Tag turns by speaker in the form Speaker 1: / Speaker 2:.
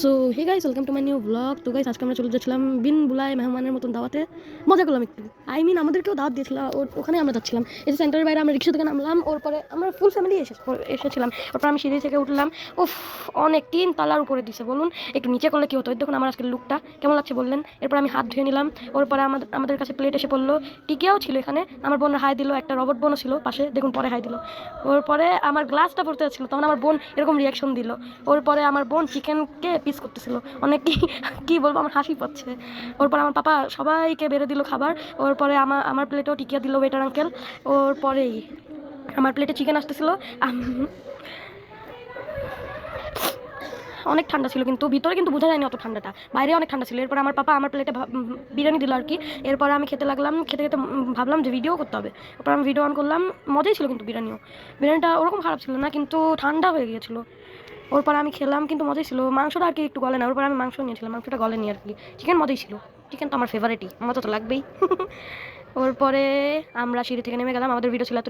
Speaker 1: So hey guys, welcome to my new vlog. তো guys, আজকে আমরা চলে যাচ্ছিলাম বিন বুলায় মেহমানের মতন দাওয়াতে। মজা করলাম একটু, আমাদেরকেও দাওয়াত দিয়েছিল, ওখানে আমরা যাচ্ছিলাম। এই যে সেন্টারের বাইরে আমরা রিক্সা থেকে নামলাম, ওর পরে আমরা ফুল ফ্যামিলি এসেছিলাম। ওরপর আমি সিঁড়ি থেকে উঠলাম। উফ, অনেক 3 তলার উপরে দিছে, বলুন একটু নিচে করলে কি হতো? দেখুন আমার আজকের লুকটা কেমন লাগছে বললেন। এরপর আমি হাত ধুয়ে নিলাম। ওর পরে আমাদের কাছে প্লেট এসে পড়লো। টিকিয়াও ছিল এখানে, আমার বোন হাই দিল, একটা রবট বোনও ছিল পাশে, দেখুন পরে হাই দিল। ওর পরে আমার গ্লাসটা পড়তে যাচ্ছিলো, তখন আমার বোন এরকম রিয়াকশন দিল। ওর পরে আমার বোন চিকেনকে পিস করতেছিল, অনেক কি বলবো, আমার হাসি পাচ্ছে। ওর পরে আমার পাপা সবাইকে বেড়ে দিল খাবার। ওর পরে আমার প্লেটেও টিকিয়া দিল ওয়েটার আঙ্কেল। ওর পরেই আমার প্লেটে চিকেন আসতেছিল। অনেক ঠান্ডা ছিল, কিন্তু ভিতরে কিন্তু বোঝা যায়নি অত ঠান্ডাটা, বাইরে অনেক ঠান্ডা ছিল। এরপর আমার পাপা আমার প্লেটে বিরিয়ানি দিল আর কি। এরপরে আমি খেতে লাগলাম, খেতে খেতে ভাবলাম যে ভিডিও করতে হবে। এরপর আমি ভিডিও অন করলাম। মজাই ছিল কিন্তু বিরিয়ানিটা ওরকম খারাপ ছিল না, কিন্তু ঠান্ডা হয়ে গিয়েছিল। ওর পরে আমি খেলাম, কিন্তু মজাই ছিল। মাংসটা আর কি একটু গলে না, ওর পরে আমি মাংস নিয়েছিলাম, মাংসটা গলেনি আর কি। চিকেন মজাই ছিল, চিকেন তো আমার ফেভারিটই, মজা তো লাগবেই। ওর পরে আমরা সিঁড়ি থেকে নেমে গেলাম, আমাদের ভিডিও ছিল এত